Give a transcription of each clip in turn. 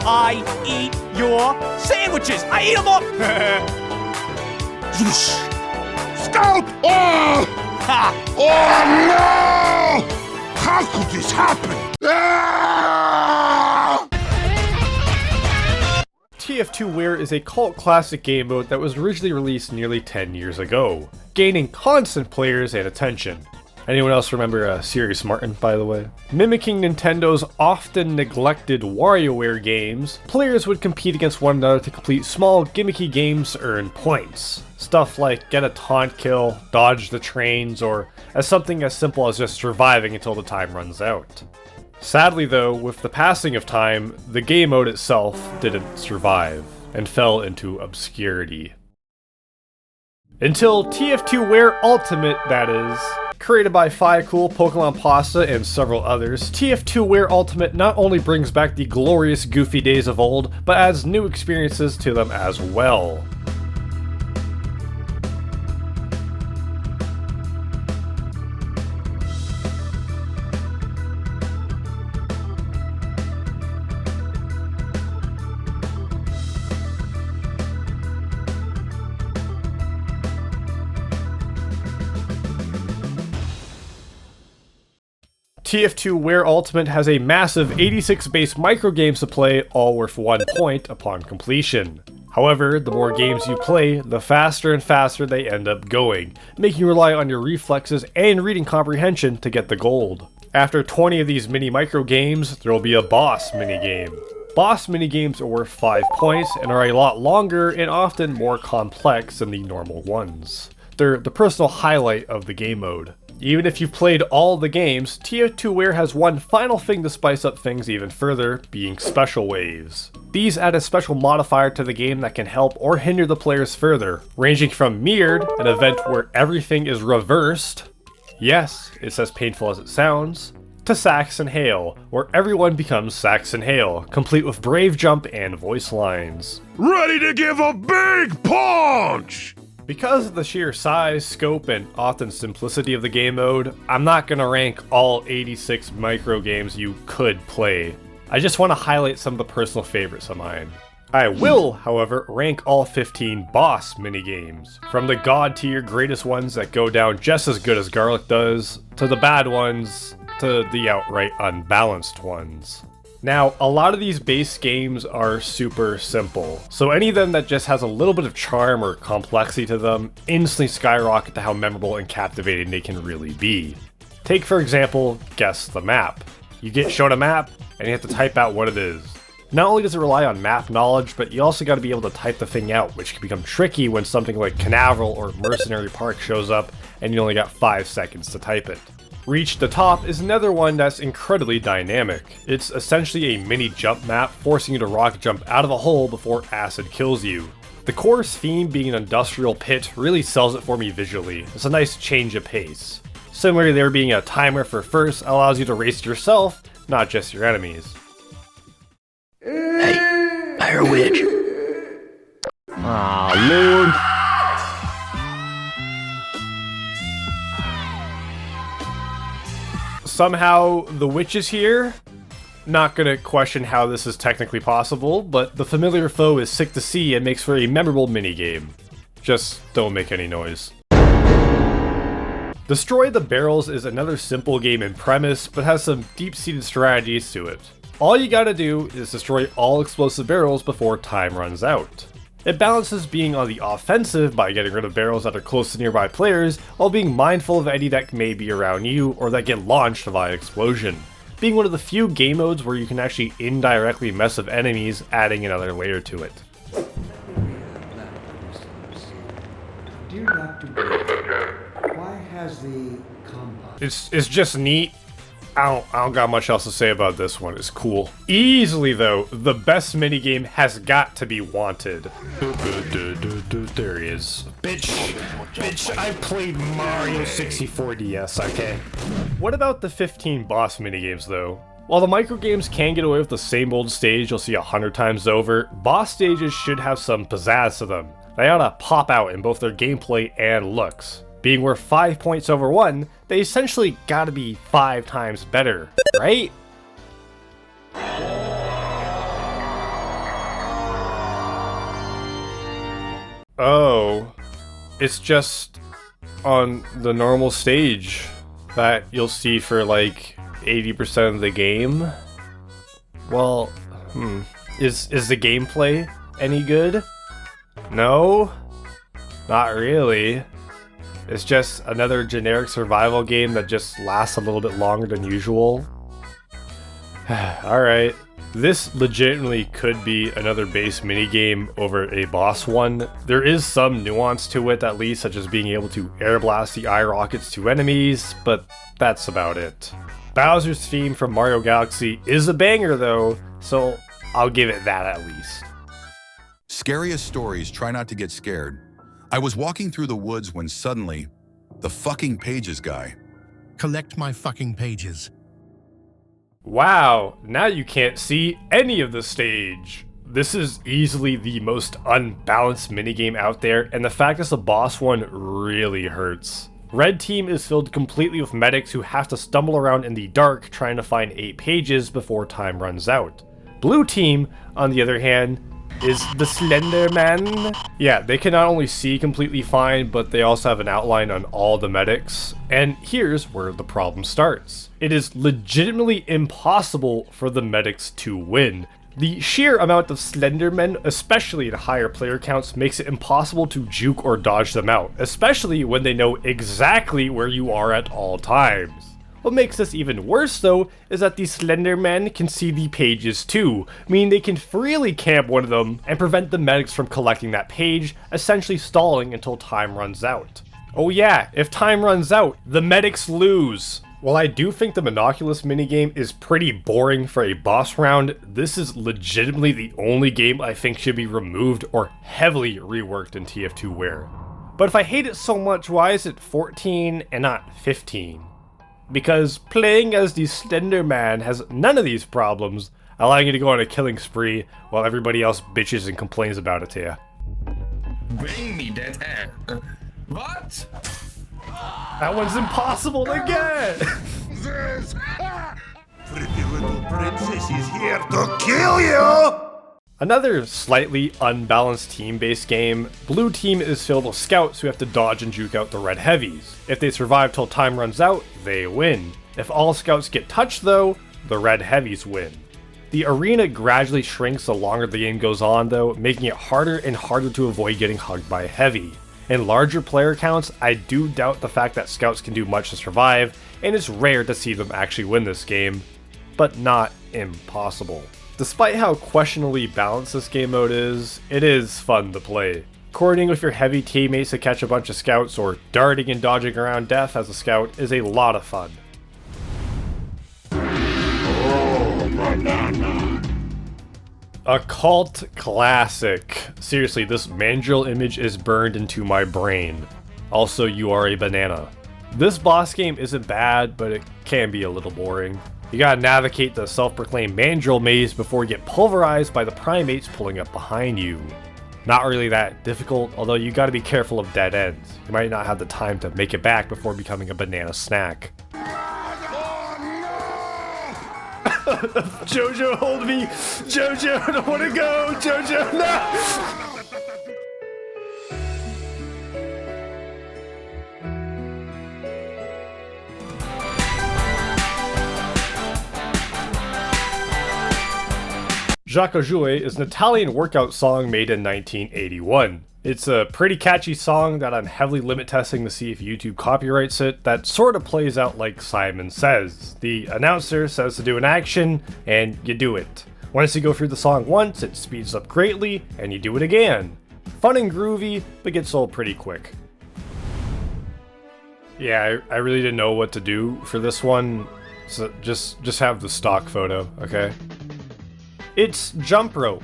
I eat your sandwiches. I eat them up. Scout! Oh! Ha! Oh no! How could this happen? Ah! TF2Ware is a cult classic game mode that was originally released nearly 10 years ago, gaining constant players and attention. Anyone else remember Sirius Martin, by the way? Mimicking Nintendo's often neglected WarioWare games, players would compete against one another to complete small gimmicky games to earn points. Stuff like get a taunt kill, dodge the trains, or as something as simple as just surviving until the time runs out. Sadly though, with the passing of time, the game mode itself didn't survive, and fell into obscurity. Until TF2Ware Ultimate, that is. Created by Ficool, PokemonPasta, and several others, TF2Ware Ultimate not only brings back the glorious Goofy days of old, but adds new experiences to them as well. TF2Ware Ultimate has a massive 86 base microgames to play, all worth 1 point upon completion. However, the more games you play, the faster and faster they end up going, making you rely on your reflexes and reading comprehension to get the gold. After 20 of these mini micro games, there will be a boss minigame. Boss minigames are worth 5 points and are a lot longer and often more complex than the normal ones. They're the personal highlight of the game mode. Even if you've played all the games, TF2Ware has one final thing to spice up things even further, being special waves. These add a special modifier to the game that can help or hinder the players further, ranging from Mirrored, an event where everything is reversed, yes, it's as painful as it sounds, to Sax and Hail, where everyone becomes Sax and Hail, complete with brave jump and voice lines. Ready to give a big punch! Because of the sheer size, scope, and often simplicity of the game mode, I'm not gonna rank all 86 micro games you could play. I just want to highlight some of the personal favorites of mine. I will, however, rank all 15 boss minigames, from the god tier greatest ones that go down just as good as Garlic does, to the bad ones, to the outright unbalanced ones. Now, a lot of these base games are super simple, so any of them that just has a little bit of charm or complexity to them instantly skyrocket to how memorable and captivating they can really be. Take for example, Guess the Map. You get shown a map, and you have to type out what it is. Not only does it rely on map knowledge, but you also gotta be able to type the thing out, which can become tricky when something like Canaveral or Mercenary Park shows up, and you only got 5 seconds to type it. Reach the Top is another one that's incredibly dynamic. It's essentially a mini jump map, forcing you to rock jump out of a hole before acid kills you. The course theme being an industrial pit really sells it for me visually. It's a nice change of pace. Similar to there being a timer for first allows you to race yourself, not just your enemies. Hey, fire witch. Ah, Lord. Somehow, the witch is here. Not gonna question how this is technically possible, but the familiar foe is sick to see and makes for a memorable minigame. Just don't make any noise. Destroy the Barrels is another simple game in premise, but has some deep-seated strategies to it. All you gotta do is destroy all explosive barrels before time runs out. It balances being on the offensive by getting rid of barrels that are close to nearby players, while being mindful of any that may be around you or that get launched via explosion. Being one of the few game modes where you can actually indirectly mess with enemies, adding another layer to it. Dear Dr. B, why has the combine... It's just neat. I don't got much else to say about this one. It's cool. Easily though, the best minigame has got to be Wanted. There he is. Bitch, I played Mario 64 DS, okay? What about the 15 boss minigames though? While the microgames can get away with the same old stage you'll see 100 times over, boss stages should have some pizzazz to them. They ought to pop out in both their gameplay and looks. Being worth 5 points over 1, they essentially gotta be 5 times better, right? Oh, it's just on the normal stage that you'll see for like 80% of the game. Well, is the gameplay any good? No? Not really. It's just another generic survival game that just lasts a little bit longer than usual. Alright. This legitimately could be another base minigame over a boss one. There is some nuance to it at least, such as being able to air blast the eye rockets to enemies, but that's about it. Bowser's theme from Mario Galaxy is a banger though, so I'll give it that at least. Scariest stories try not to get scared. I was walking through the woods when suddenly, the fucking pages guy. Collect my fucking pages. Wow, now you can't see any of the stage. This is easily the most unbalanced minigame out there, and the fact it's a boss one really hurts. Red team is filled completely with medics who have to stumble around in the dark trying to find 8 pages before time runs out. Blue team, on the other hand, is the Slender Man. Yeah, they can not only see completely fine, but they also have an outline on all the medics. And here's where the problem starts. It is legitimately impossible for the medics to win. The sheer amount of Slendermen, especially at higher player counts, makes it impossible to juke or dodge them out, especially when they know exactly where you are at all times. What makes this even worse though is that the Slendermen can see the pages too, meaning they can freely camp one of them and prevent the medics from collecting that page, essentially stalling until time runs out. Oh yeah, if time runs out, the medics lose. While I do think the Monoculus minigame is pretty boring for a boss round, this is legitimately the only game I think should be removed or heavily reworked in TF2Ware. But if I hate it so much, why is it 14 and not 15? Because playing as the Slender Man has none of these problems, allowing you to go on a killing spree while everybody else bitches and complains about it to you. Bring me that hair. What? That one's impossible to get! This pretty little princess is here to kill you! Another slightly unbalanced team-based game, Blue Team is filled with scouts who have to dodge and juke out the red heavies. If they survive till time runs out, they win. If all scouts get touched though, the red heavies win. The arena gradually shrinks the longer the game goes on though, making it harder and harder to avoid getting hugged by a heavy. In larger player counts, I do doubt the fact that scouts can do much to survive, and it's rare to see them actually win this game, but not impossible. Despite how questionably balanced this game mode is, it is fun to play. Coordinating with your heavy teammates to catch a bunch of scouts or darting and dodging around death as a scout is a lot of fun. A cult classic. Seriously, this mandrill image is burned into my brain. Also, you are a banana. This boss game isn't bad, but it can be a little boring. You gotta navigate the self-proclaimed mandrill maze before you get pulverized by the primates pulling up behind you. Not really that difficult, although you gotta be careful of dead ends. You might not have the time to make it back before becoming a banana snack. Jojo, hold me! Jojo, I don't wanna go! Jojo, no! Jacques Jouet is an Italian workout song made in 1981. It's a pretty catchy song that I'm heavily limit testing to see if YouTube copyrights it that sort of plays out like Simon Says. The announcer says to do an action, and you do it. Once you go through the song once, it speeds up greatly, and you do it again. Fun and groovy, but gets old pretty quick. Yeah, I really didn't know what to do for this one, so just have the stock photo, okay? It's jump rope.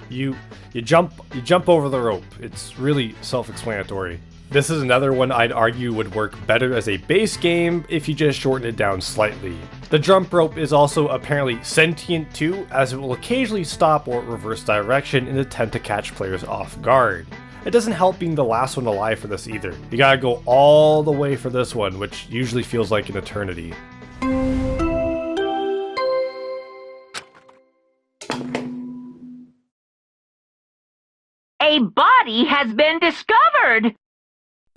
You jump over the rope. It's really self-explanatory. This is another one I'd argue would work better as a base game if you just shorten it down slightly. The jump rope is also apparently sentient too, as it will occasionally stop or reverse direction in an attempt to catch players off guard. It doesn't help being the last one alive for this either. You gotta go all the way for this one, which usually feels like an eternity. A body has been discovered!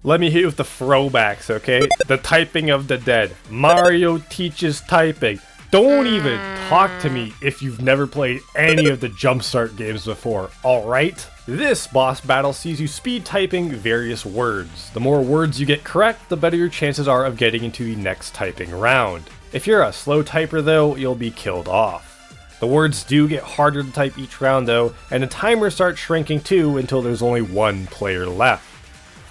Let me hit you with the throwbacks, okay? The typing of the dead. Mario teaches typing. Don't even talk to me if you've never played any of the Jumpstart games before, alright? This boss battle sees you speed typing various words. The more words you get correct, the better your chances are of getting into the next typing round. If you're a slow typer though, you'll be killed off. The words do get harder to type each round though, and the timer starts shrinking too until there's only one player left.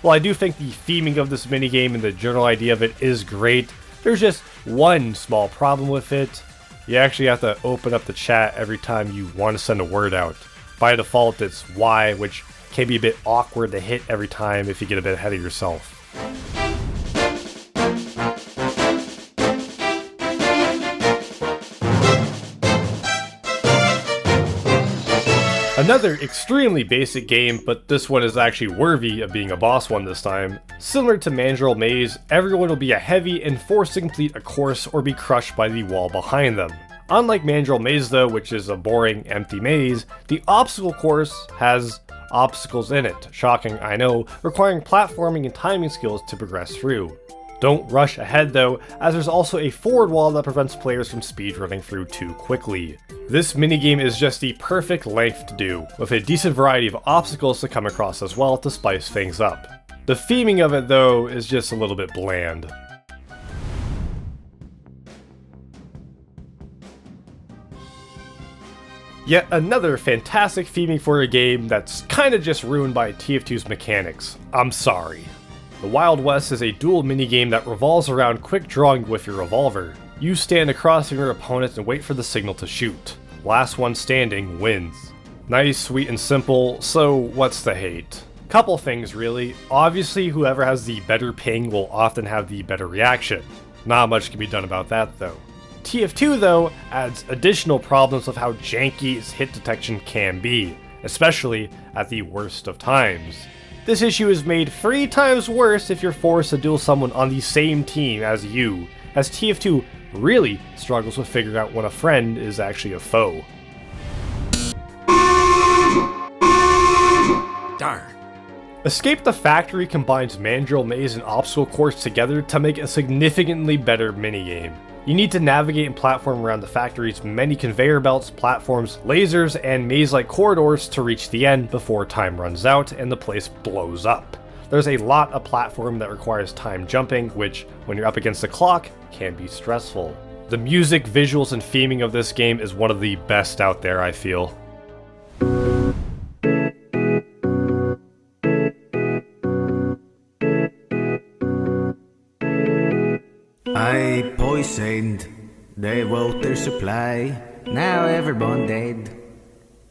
While I do think the theming of this minigame and the general idea of it is great, there's just one small problem with it. You actually have to open up the chat every time you want to send a word out. By default it's Y, which can be a bit awkward to hit every time if you get a bit ahead of yourself. Another extremely basic game, but this one is actually worthy of being a boss one this time. Similar to Mandrill Maze, everyone will be a heavy and forced to complete a course or be crushed by the wall behind them. Unlike Mandrill Maze though, which is a boring, empty maze, the obstacle course has obstacles in it, shocking I know, requiring platforming and timing skills to progress through. Don't rush ahead though, as there's also a forward wall that prevents players from speedrunning through too quickly. This minigame is just the perfect length to do, with a decent variety of obstacles to come across as well to spice things up. The theming of it though is just a little bit bland. Yet another fantastic theming for a game that's kinda just ruined by TF2's mechanics. I'm sorry. The Wild West is a dual minigame that revolves around quick drawing with your revolver. You stand across from your opponent and wait for the signal to shoot. Last one standing wins. Nice, sweet, and simple, so what's the hate? Couple things really. Obviously whoever has the better ping will often have the better reaction. Not much can be done about that though. TF2 though adds additional problems of how janky its hit detection can be, especially at the worst of times. This issue is made 3 times worse if you're forced to duel someone on the same team as you, as TF2 really struggles with figuring out when a friend is actually a foe. Darn. Escape the Factory combines Mandrill Maze and Obstacle Course together to make a significantly better minigame. You need to navigate and platform around the factory's many conveyor belts, platforms, lasers, and maze-like corridors to reach the end before time runs out and the place blows up. There's a lot of platform that requires time jumping, which, when you're up against the clock, can be stressful. The music, visuals, and theming of this game is one of the best out there, I feel. I poisoned the water supply. Now everyone dead.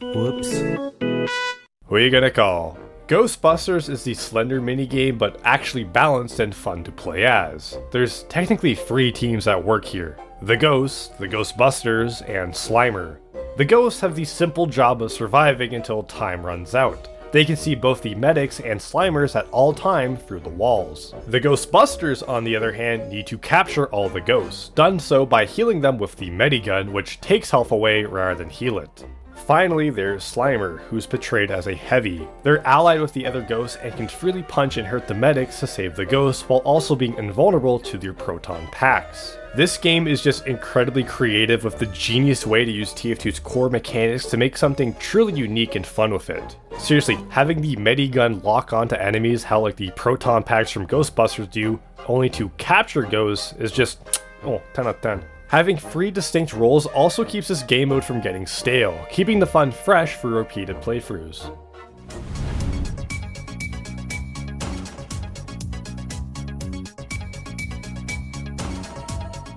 Whoops. Who are you gonna call? Ghostbusters is the slender minigame, but actually balanced and fun to play as. There's technically 3 teams at work here. The Ghosts, the Ghostbusters, and Slimer. The Ghosts have the simple job of surviving until time runs out. They can see both the medics and Slimers at all time through the walls. The Ghostbusters, on the other hand, need to capture all the ghosts, done so by healing them with the Medigun, which takes health away rather than heal it. Finally, there's Slimer, who's portrayed as a heavy. They're allied with the other ghosts and can freely punch and hurt the medics to save the ghosts while also being invulnerable to their proton packs. This game is just incredibly creative with the genius way to use TF2's core mechanics to make something truly unique and fun with it. Seriously, having the Medigun lock onto enemies how like the proton packs from Ghostbusters do, only to capture ghosts, is just, 10 out of 10. Having 3 distinct roles also keeps this game mode from getting stale, keeping the fun fresh for repeated playthroughs.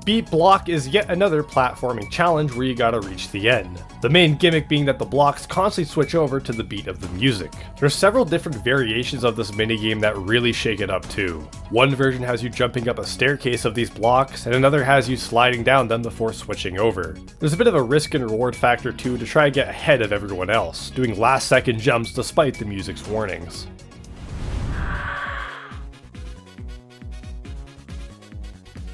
Beat Block is yet another platforming challenge where you gotta reach the end. The main gimmick being that the blocks constantly switch over to the beat of the music. There's several different variations of this minigame that really shake it up too. One version has you jumping up a staircase of these blocks, and another has you sliding down them before switching over. There's a bit of a risk and reward factor too to try and get ahead of everyone else, doing last second jumps despite the music's warnings.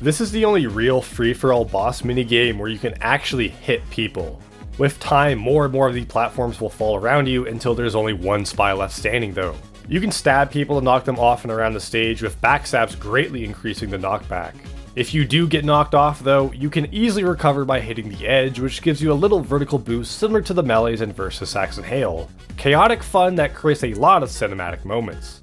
This is the only real free-for-all boss minigame where you can actually hit people. With time, more and more of these platforms will fall around you until there's only one spy left standing though. You can stab people to knock them off and around the stage, with backstabs greatly increasing the knockback. If you do get knocked off though, you can easily recover by hitting the edge, which gives you a little vertical boost similar to the melees in Versus Saxon Hail. Chaotic fun that creates a lot of cinematic moments.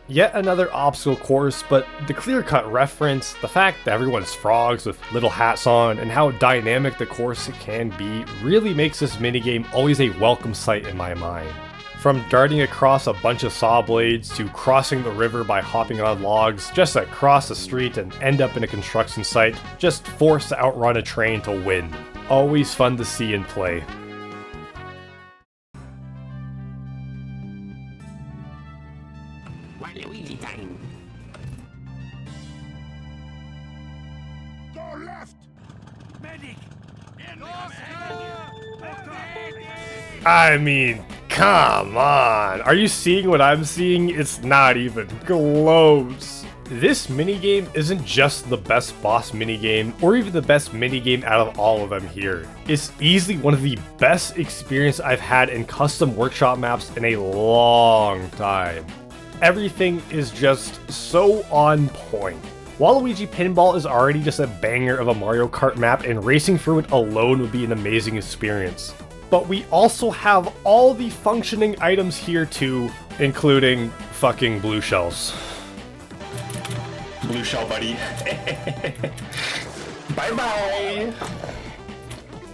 Yet another obstacle course, but the clear-cut reference, the fact that everyone's frogs with little hats on, and how dynamic the course can be really makes this minigame always a welcome sight in my mind. From darting across a bunch of saw blades, to crossing the river by hopping on logs, just to cross the street and end up in a construction site, just forced to outrun a train to win. Always fun to see and play. Waluigi time. Go left. Medic. I mean, come on! Are you seeing what I'm seeing? It's not even close. This minigame isn't just the best boss minigame, or even the best minigame out of all of them here. It's easily one of the best experiences I've had in custom workshop maps in a long time. Everything is just so on point. Waluigi Pinball is already just a banger of a Mario Kart map, and racing through it alone would be an amazing experience. But we also have all the functioning items here too, including fucking blue shells. Blue shell, buddy. Bye-bye!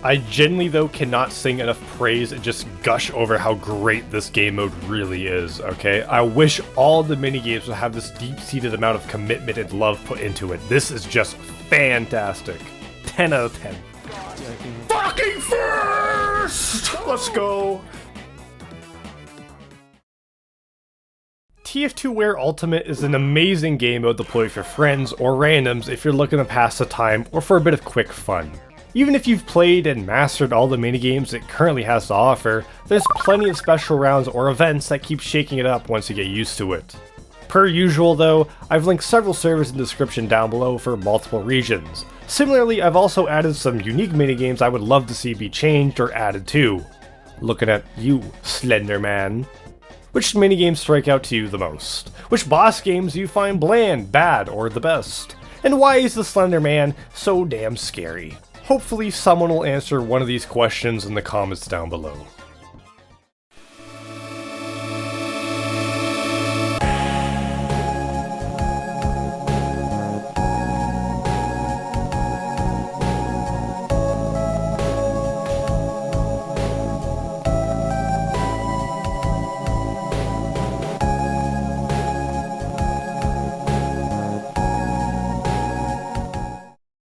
I genuinely though cannot sing enough praise and just gush over how great this game mode really is, okay? I wish all the minigames would have this deep-seated amount of commitment and love put into it. This is just fantastic. 10 out of 10. Fucking first! Let's go! TF2Ware Ultimate is an amazing game mode to play with your friends or randoms if you're looking to pass the time or for a bit of quick fun. Even if you've played and mastered all the minigames it currently has to offer, there's plenty of special rounds or events that keep shaking it up once you get used to it. Per usual though, I've linked several servers in the description down below for multiple regions. Similarly, I've also added some unique minigames I would love to see be changed or added too. Looking at you, Slender Man. Which minigames strike out to you the most? Which boss games do you find bland, bad, or the best? And why is the Slender Man so damn scary? Hopefully someone will answer one of these questions in the comments down below.